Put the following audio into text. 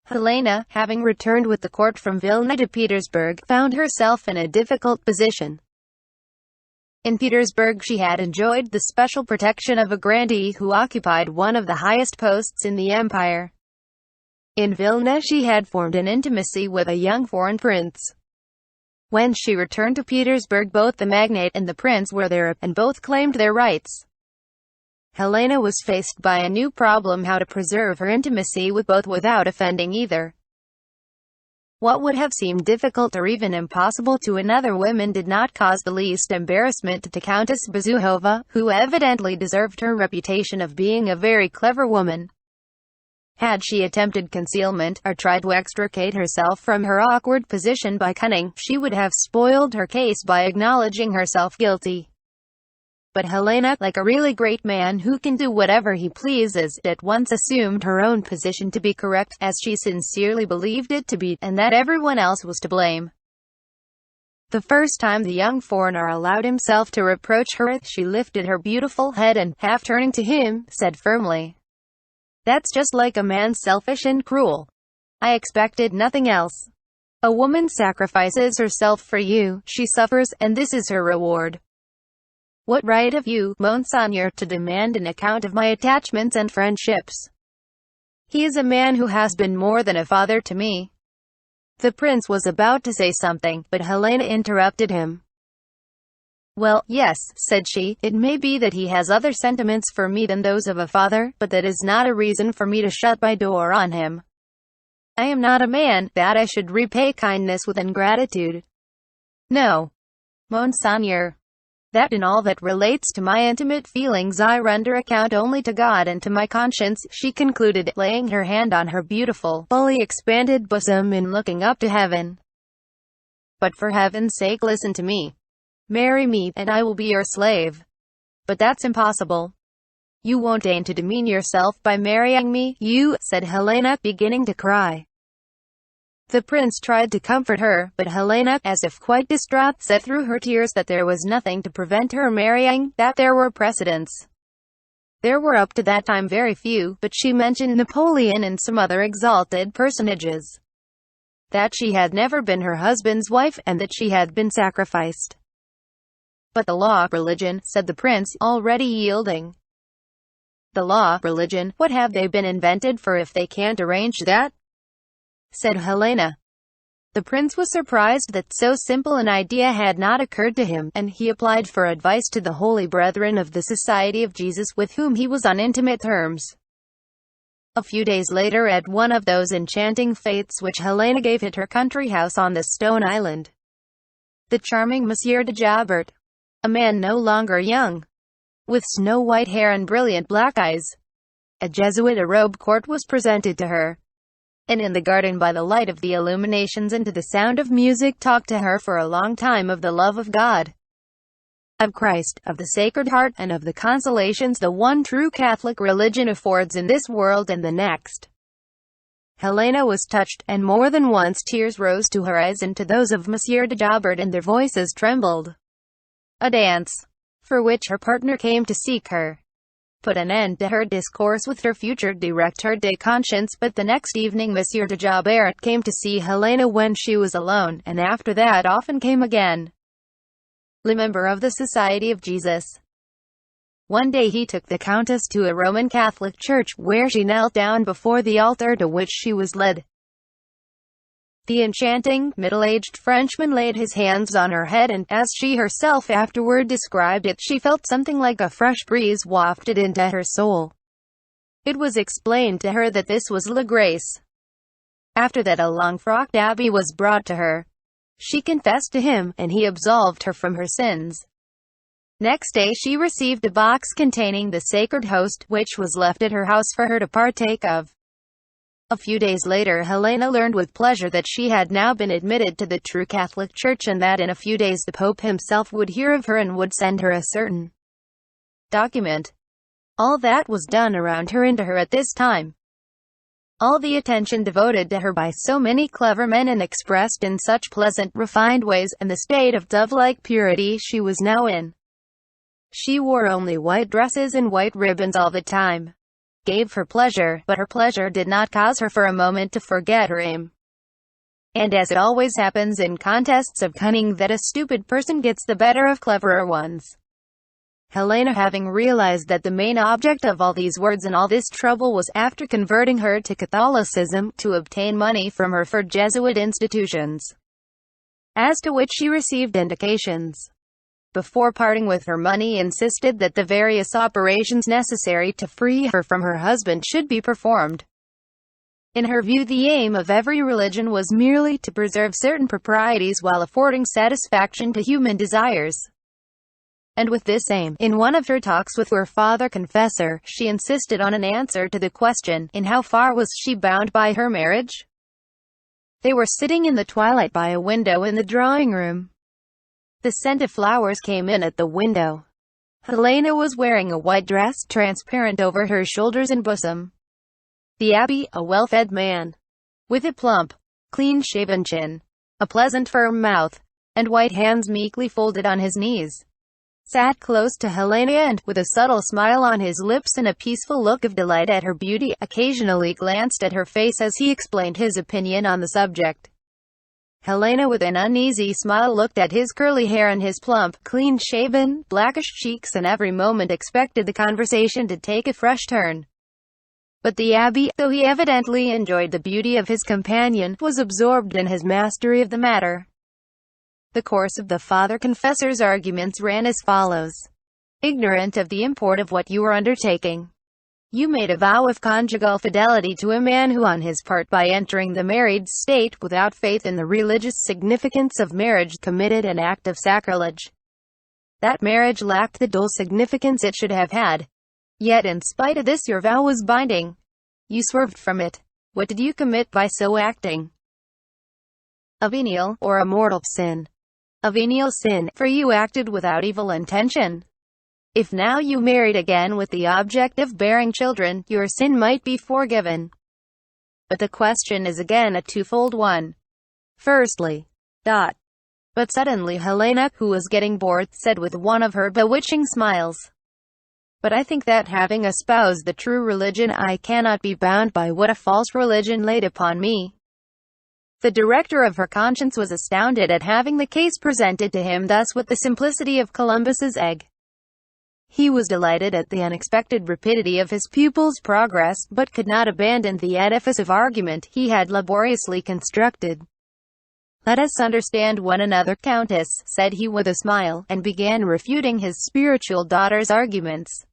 Helene, having returned with the court from Vilna to Petersburg, found herself in a difficult position. In Petersburg she had enjoyed the special protection of a grandee who occupied one of the highest posts in the empire. In Vilna she had formed an intimacy with a young foreign prince. When she returned to Petersburg, both the magnate and the prince were there, and both claimed their rights. Helene was faced by a new problem: how to preserve her intimacy with both without offending either. What would have seemed difficult or even impossible to another woman did not cause the least embarrassment to Countess Bezukhova, who evidently deserved her reputation of being a very clever woman. Had she attempted concealment, or tried to extricate herself from her awkward position by cunning, she would have spoiled her case by acknowledging herself guilty. But Helene, like a really great man who can do whatever he pleases, at once assumed her own position to be correct, as she sincerely believed it to be, and that everyone else was to blame. The first time the young foreigner allowed himself to reproach her, she lifted her beautiful head and, half turning to him, said firmly, "That's just like a man, selfish and cruel. I expected nothing else. A woman sacrifices herself for you, she suffers, and this is her reward. What right have you, Monseigneur, to demand an account of my attachments and friendships? He is a man who has been more than a father to me." The prince was about to say something, but Helene interrupted him. "Well, yes," said she, "it may be that he has other sentiments for me than those of a father, but that is not a reason for me to shut my door on him. I am not a man, that I should repay kindness with ingratitude. No, Monseigneur. That in all that relates to my intimate feelings I render account only to God and to my conscience," she concluded, laying her hand on her beautiful, fully expanded bosom and looking up to heaven. "But for heaven's sake listen to me. Marry me, and I will be your slave." "But that's impossible. You won't deign to demean yourself by marrying me, you," said Helene, beginning to cry. The prince tried to comfort her, but Helene, as if quite distraught, said through her tears that there was nothing to prevent her marrying, that there were precedents. There were up to that time very few, but she mentioned Napoleon and some other exalted personages. That she had never been her husband's wife, and that she had been sacrificed. "But the law, religion," said the prince, already yielding. "The law, religion, what have they been invented for if they can't arrange that?" said Helene. The prince was surprised that so simple an idea had not occurred to him, and he applied for advice to the holy brethren of the Society of Jesus, with whom he was on intimate terms. A few days later, at one of those enchanting fêtes which Helene gave at her country house on the Stone Island, the charming Monsieur de Jobert, a man no longer young, with snow-white hair and brilliant black eyes, a Jesuit robe court, was presented to her, and in the garden by the light of the illuminations and to the sound of music talked to her for a long time of the love of God, of Christ, of the Sacred Heart, and of the consolations the one true Catholic religion affords in this world and the next. Helene was touched, and more than once tears rose to her eyes and to those of Monsieur de Jobert, and their voices trembled. A dance, for which her partner came to seek her, put an end to her discourse with her future directeur de conscience, but the next evening Monsieur de Jobert came to see Helene when she was alone, and after that often came again. A member of the Society of Jesus. One day he took the Countess to a Roman Catholic church, where she knelt down before the altar to which she was led. The enchanting, middle-aged Frenchman laid his hands on her head, and, as she herself afterward described it, she felt something like a fresh breeze wafted into her soul. It was explained to her that this was La Grace. After that a long-frocked abbé was brought to her. She confessed to him, and he absolved her from her sins. Next day she received a box containing the sacred host, which was left at her house for her to partake of. A few days later Helene learned with pleasure that she had now been admitted to the true Catholic Church, and that in a few days the Pope himself would hear of her and would send her a certain document. All that was done around her and to her at this time. All the attention devoted to her by so many clever men and expressed in such pleasant, refined ways, and the state of dove-like purity she was now in. She wore only white dresses and white ribbons all the time. gave her pleasure, but her pleasure did not cause her for a moment to forget her aim. And as it always happens in contests of cunning, that a stupid person gets the better of cleverer ones. Helene, having realized that the main object of all these words and all this trouble was, after converting her to Catholicism, to obtain money from her for Jesuit institutions, as to which she received indications, before parting with her money, insisted that the various operations necessary to free her from her husband should be performed. In her view, the aim of every religion was merely to preserve certain proprieties while affording satisfaction to human desires. And with this aim, in one of her talks with her father confessor, she insisted on an answer to the question, in how far was she bound by her marriage? They were sitting in the twilight by a window in the drawing room. The scent of flowers came in at the window. Helene was wearing a white dress, transparent over her shoulders and bosom. The abbé, a well-fed man, with a plump, clean-shaven chin, a pleasant firm mouth, and white hands meekly folded on his knees, sat close to Helene and, with a subtle smile on his lips and a peaceful look of delight at her beauty, occasionally glanced at her face as he explained his opinion on the subject. Helene, with an uneasy smile, looked at his curly hair and his plump, clean-shaven, blackish cheeks, and every moment expected the conversation to take a fresh turn. But the abbé, though he evidently enjoyed the beauty of his companion, was absorbed in his mastery of the matter. The course of the father confessor's arguments ran as follows. Ignorant of the import of what you were undertaking, you made a vow of conjugal fidelity to a man who, on his part, by entering the married state without faith in the religious significance of marriage, committed an act of sacrilege. That marriage lacked the dual significance it should have had. Yet in spite of this, your vow was binding. You swerved from it. What did you commit by so acting? A venial, or a mortal sin. A venial sin, for you acted without evil intention. If now you married again with the object of bearing children, your sin might be forgiven. But the question is again a twofold one. Firstly, But suddenly Helene, who was getting bored, said with one of her bewitching smiles, but I think that, having espoused the true religion, I cannot be bound by what a false religion laid upon me. The director of her conscience was astounded at having the case presented to him thus, with the simplicity of Columbus's egg. He was delighted at the unexpected rapidity of his pupil's progress, but could not abandon the edifice of argument he had laboriously constructed. Let us understand one another, Countess, said he with a smile, and began refuting his spiritual daughter's arguments.